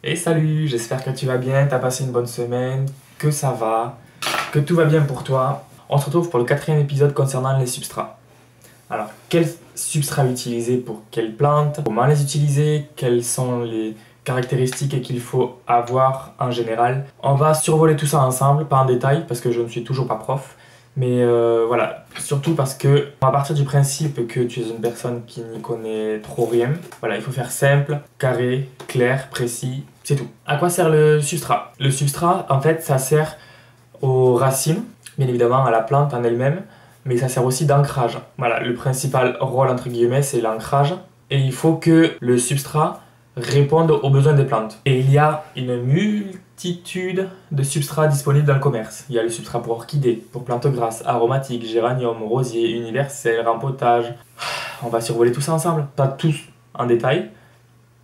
Et salut, j'espère que tu vas bien, t'as passé une bonne semaine, que ça va, que tout va bien pour toi. On se retrouve pour le quatrième épisode concernant les substrats. Alors, quels substrats utiliser pour quelles plantes, comment les utiliser, quelles sont les caractéristiques qu'il faut avoir en général. On va survoler tout ça ensemble, pas en détail, parce que je ne suis toujours pas prof. Mais voilà, surtout parce que on va partir du principe que tu es une personne qui n'y connaît trop rien. Voilà, il faut faire simple, carré, clair, précis, c'est tout. À quoi sert le substrat? Le substrat, en fait, ça sert aux racines, bien évidemment à la plante en elle-même, mais ça sert aussi d'ancrage. Voilà, le principal rôle entre guillemets, c'est l'ancrage. Et il faut que le substrat réponde aux besoins des plantes. Et il y a une multitude de substrats disponibles dans le commerce. Il y a le substrat pour orchidées, pour plantes grasses, aromatiques, géranium, rosier, universel, rempotage. On va survoler tout ça ensemble. Pas tous en détail,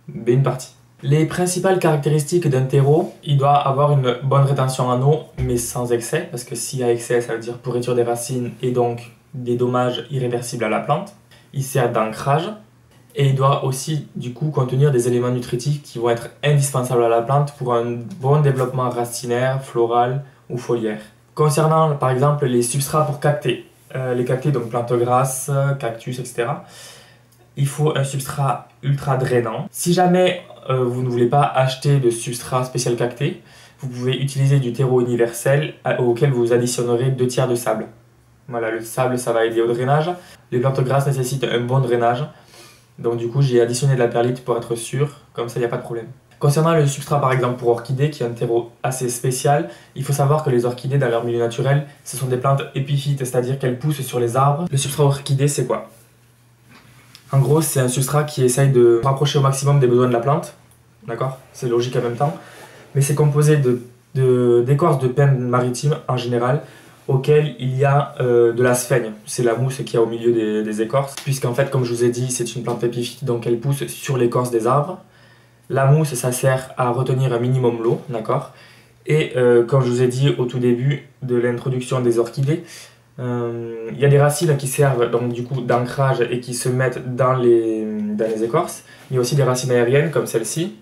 mais une partie. Les principales caractéristiques d'un terreau, il doit avoir une bonne rétention en eau, mais sans excès, parce que s'il y a excès, ça veut dire pourriture des racines et donc des dommages irréversibles à la plante. Il sert d'ancrage et il doit aussi du coup contenir des éléments nutritifs qui vont être indispensables à la plante pour un bon développement racinaire, floral ou foliaire. Concernant par exemple les substrats pour cactés, les cactés donc plantes grasses, cactus, etc. Il faut un substrat ultra drainant. Si jamais vous ne voulez pas acheter de substrat spécial cacté, vous pouvez utiliser du terreau universel auquel vous additionnerez 2 tiers de sable. Voilà, le sable ça va aider au drainage. Les plantes grasses nécessitent un bon drainage. Donc du coup j'ai additionné de la perlite pour être sûr, comme ça il n'y a pas de problème. Concernant le substrat par exemple pour orchidées, qui est un terreau assez spécial, il faut savoir que les orchidées dans leur milieu naturel, ce sont des plantes épiphytes, c'est-à-dire qu'elles poussent sur les arbres. Le substrat orchidée c'est quoi? En gros, c'est un substrat qui essaye de rapprocher au maximum des besoins de la plante. D'accord? C'est logique en même temps. Mais c'est composé d'écorce de pin maritime en général, auquel il y a de la sphaigne. C'est la mousse qu'il y a au milieu des écorces. Puisqu'en fait, comme je vous ai dit, c'est une plante épiphyte, donc elle pousse sur l'écorce des arbres. La mousse, ça sert à retenir un minimum l'eau, d'accord? Et comme je vous ai dit au tout début de l'introduction des orchidées, il y a des racines qui servent donc du coup d'ancrage et qui se mettent dans les écorces. Il y a aussi des racines aériennes comme celle-ci,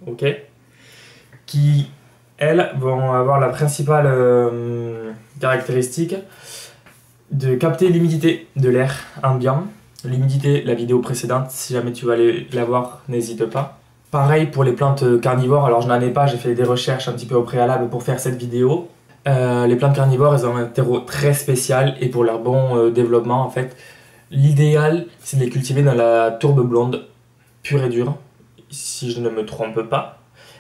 ok, qui elles vont avoir la principale caractéristique de capter l'humidité de l'air ambiant. L'humidité, la vidéo précédente, si jamais tu veux aller la voir, n'hésite pas. Pareil pour les plantes carnivores, alors je n'en ai pas, j'ai fait des recherches un petit peu au préalable pour faire cette vidéo. Les plantes carnivores, elles ont un terreau très spécial et pour leur bon développement, en fait, l'idéal, c'est de les cultiver dans la tourbe blonde, pure et dure, si je ne me trompe pas.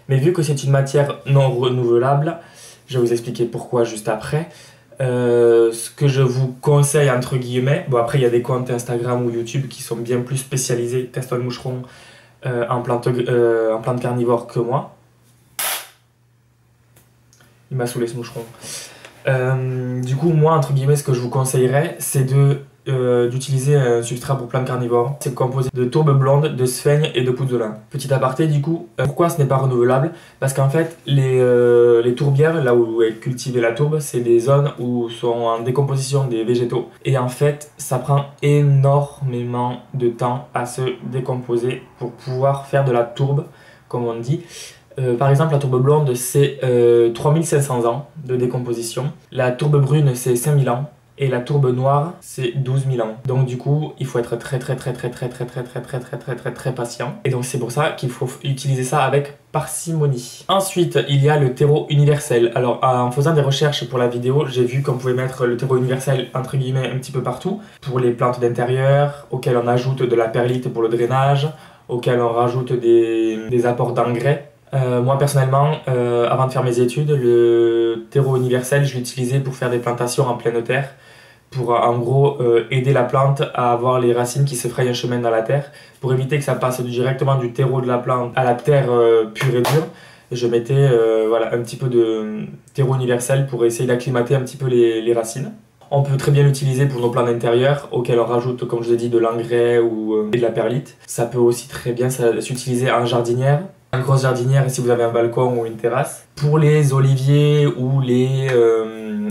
Mais vu que c'est une matière non renouvelable, je vais vous expliquer pourquoi juste après. Ce que je vous conseille, entre guillemets, bon après il y a des comptes Instagram ou YouTube qui sont bien plus spécialisés, Castor Moucheron, en plantes carnivores que moi. Il m'a saoulé ce moucheron. Du coup, moi, entre guillemets, ce que je vous conseillerais, c'est d'utiliser un substrat pour plantes carnivores. C'est composé de tourbe blonde, de sphaigne et de pouzzolin. Petit aparté, du coup, pourquoi ce n'est pas renouvelable? Parce qu'en fait, les tourbières, là où est cultivée la tourbe, c'est des zones où sont en décomposition des végétaux. Et en fait, ça prend énormément de temps à se décomposer pour pouvoir faire de la tourbe, comme on dit. Par exemple, la tourbe blonde, c'est 3500 ans de décomposition. La tourbe brune, c'est 5000 ans. Et la tourbe noire, c'est 12 000 ans. Donc du coup, il faut être très patient. Et donc c'est pour ça qu'il faut utiliser ça avec parcimonie. Ensuite, il y a le terreau universel. Alors en faisant des recherches pour la vidéo, j'ai vu qu'on pouvait mettre le terreau universel entre guillemets un petit peu partout. Pour les plantes d'intérieur, auxquelles on ajoute de la perlite pour le drainage, auxquelles on rajoute des apports d'engrais. Moi personnellement, avant de faire mes études, le terreau universel, je l'utilisais pour faire des plantations en pleine terre, pour en gros aider la plante à avoir les racines qui se frayent un chemin dans la terre, pour éviter que ça passe directement du terreau de la plante à la terre pure et dure. Je mettais voilà, un petit peu de terreau universel pour essayer d'acclimater un petit peu les racines. On peut très bien l'utiliser pour nos plants d'intérieur, auxquels on rajoute, comme je vous ai dit, de l'engrais ou de la perlite. Ça peut aussi très bien s'utiliser en jardinière. Une grosse jardinière si vous avez un balcon ou une terrasse. Pour les oliviers ou les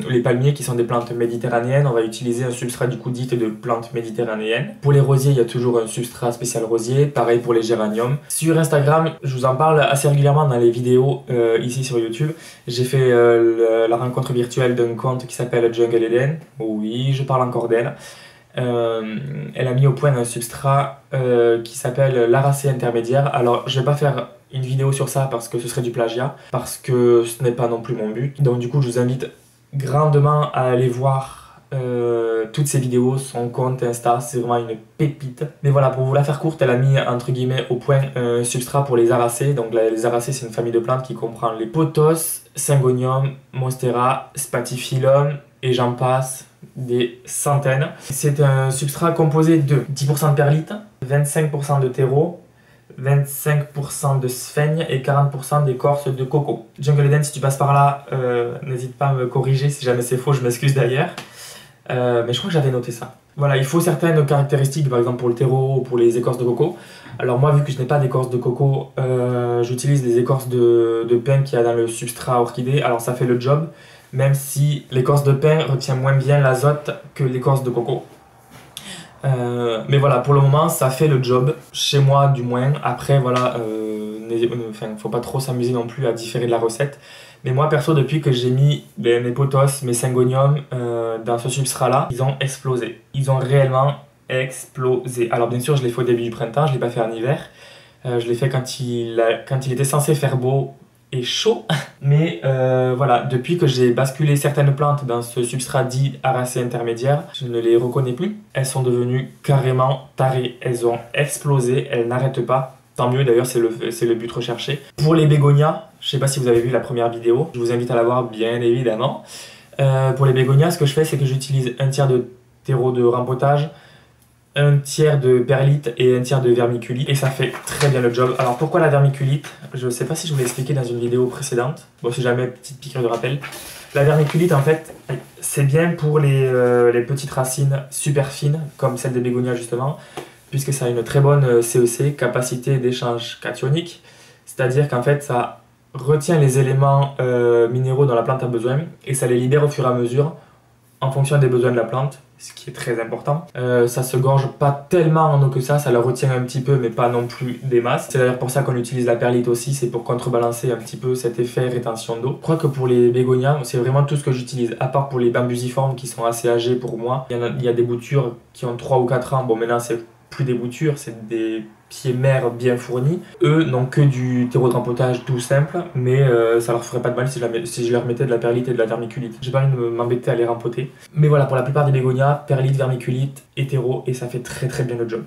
les palmiers qui sont des plantes méditerranéennes, on va utiliser un substrat du coup dit de plantes méditerranéennes. Pour les rosiers, il y a toujours un substrat spécial rosier, pareil pour les géraniums. Sur Instagram, je vous en parle assez régulièrement dans les vidéos ici sur YouTube. J'ai fait la rencontre virtuelle d'un compte qui s'appelle Jungle Eden. Oui, je parle encore d'elle. Elle a mis au point un substrat qui s'appelle l'aracée intermédiaire. Alors je vais pas faire une vidéo sur ça parce que ce serait du plagiat, parce que ce n'est pas non plus mon but. Donc du coup je vous invite grandement à aller voir toutes ces vidéos, son compte Insta, c'est vraiment une pépite. Mais voilà, pour vous la faire courte, elle a mis entre guillemets au point un substrat pour les aracées. Donc les aracées, c'est une famille de plantes qui comprend les pothos, syngonium, monstera, spathiphyllum et j'en passe des centaines. C'est un substrat composé de 10% de perlite, 25% de terreau, 25% de sphègne et 40% d'écorce de coco. Jungle Eden, si tu passes par là, n'hésite pas à me corriger si jamais c'est faux, je m'excuse d'ailleurs. Mais je crois que j'avais noté ça. Voilà, il faut certaines caractéristiques, par exemple pour le terreau ou pour les écorces de coco. Alors moi, vu que je n'ai pas d'écorce de coco, j'utilise les écorces de pin qu'il y a dans le substrat orchidée. Alors ça fait le job, même si l'écorce de pin retient moins bien l'azote que l'écorce de coco. Mais voilà, pour le moment, ça fait le job, chez moi du moins. Après, voilà, faut pas trop s'amuser non plus à différer de la recette. Mais moi, perso, depuis que j'ai mis mes pothos, mes syngoniums dans ce substrat-là, ils ont explosé. Ils ont réellement explosé. Alors bien sûr, je l'ai fait au début du printemps, je l'ai pas fait en hiver. Je l'ai fait quand il était censé faire beau et chaud. Mais voilà, depuis que j'ai basculé certaines plantes dans ce substrat dit aracée intermédiaire, je ne les reconnais plus. Elles sont devenues carrément tarées. Elles ont explosé, elles n'arrêtent pas. Tant mieux, d'ailleurs, c'est le but recherché. Pour les bégonias, je sais pas si vous avez vu la première vidéo, je vous invite à la voir bien évidemment. Pour les bégonias, ce que je fais, c'est que j'utilise un tiers de terreau de rempotage, un tiers de perlite et un tiers de vermiculite, et ça fait très bien le job. Alors pourquoi la vermiculite? Je ne sais pas si je vous l'ai expliqué dans une vidéo précédente. Bon, si jamais, petite piqûre de rappel. La vermiculite, en fait, c'est bien pour les petites racines super fines, comme celle des bégonias justement, puisque ça a une très bonne CEC, capacité d'échange cationique, c'est-à-dire qu'en fait ça retient les éléments minéraux dont la plante a besoin et ça les libère au fur et à mesure en fonction des besoins de la plante, ce qui est très important. Ça se gorge pas tellement en eau que ça la retient un petit peu mais pas non plus des masses. C'est d'ailleurs pour ça qu'on utilise la perlite aussi, c'est pour contrebalancer un petit peu cet effet rétention d'eau. Je crois que pour les bégonias, c'est vraiment tout ce que j'utilise, à part pour les bambusiformes qui sont assez âgés pour moi. Il y a des boutures qui ont 3 ou 4 ans, bon maintenant c'est plus des boutures, c'est des pieds mères bien fournis. Eux n'ont que du terreau de rempotage tout simple, mais ça leur ferait pas de mal si je leur mettais de la perlite et de la vermiculite. J'ai pas envie de m'embêter à les rempoter. Mais voilà, pour la plupart des bégonias, perlite, vermiculite et terreau, et ça fait très très bien le job.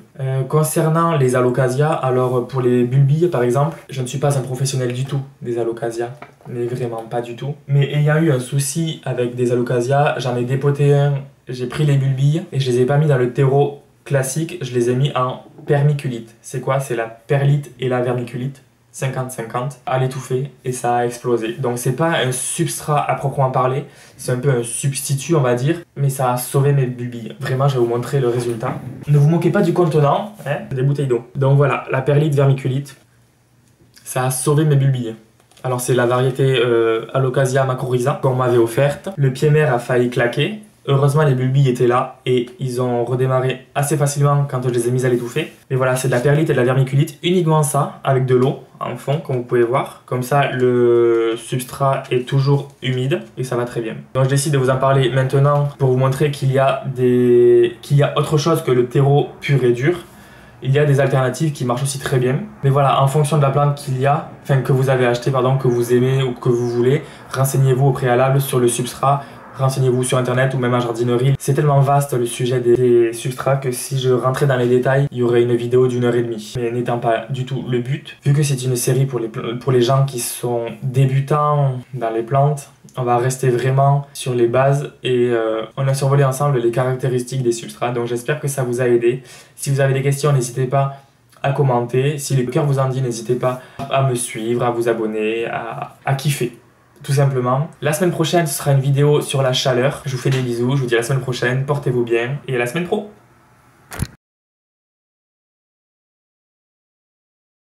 Concernant les alocasias, alors pour les bulbilles par exemple, je ne suis pas un professionnel du tout des alocasias, mais vraiment pas du tout. Mais ayant eu un souci avec des alocasias, j'en ai dépoté un, j'ai pris les bulbilles et je les ai pas mis dans le terreau classique, je les ai mis en permiculite. C'est quoi? C'est la perlite et la vermiculite, 50-50, à l'étouffer et ça a explosé. Donc c'est pas un substrat à proprement parler, c'est un peu un substitut on va dire, mais ça a sauvé mes bulbilles. Vraiment, je vais vous montrer le résultat. Ne vous moquez pas du contenant, hein, des bouteilles d'eau. Donc voilà, la perlite vermiculite, ça a sauvé mes bulbilles. Alors c'est la variété Alocasia macrorhiza qu'on m'avait offerte. Le pied mère a failli claquer. Heureusement, les bulbilles étaient là et ils ont redémarré assez facilement quand je les ai mis à l'étouffer. Mais voilà, c'est de la perlite et de la vermiculite, uniquement ça, avec de l'eau en fond, comme vous pouvez voir. Comme ça, le substrat est toujours humide et ça va très bien. Donc je décide de vous en parler maintenant pour vous montrer qu'il y a autre chose que le terreau pur et dur. Il y a des alternatives qui marchent aussi très bien. Mais voilà, en fonction de la plante que vous avez acheté, pardon, que vous aimez ou que vous voulez, renseignez-vous au préalable sur le substrat. Renseignez-vous sur internet ou même en jardinerie. C'est tellement vaste le sujet des substrats que si je rentrais dans les détails, il y aurait une vidéo d'1h30. Mais n'étant pas du tout le but, vu que c'est une série pour les gens qui sont débutants dans les plantes, on va rester vraiment sur les bases et on a survolé ensemble les caractéristiques des substrats. Donc j'espère que ça vous a aidé. Si vous avez des questions, n'hésitez pas à commenter. Si le cœur vous en dit, n'hésitez pas à me suivre, à vous abonner, à kiffer. Tout simplement. La semaine prochaine, ce sera une vidéo sur la chaleur. Je vous fais des bisous, je vous dis à la semaine prochaine, portez-vous bien et à la semaine pro.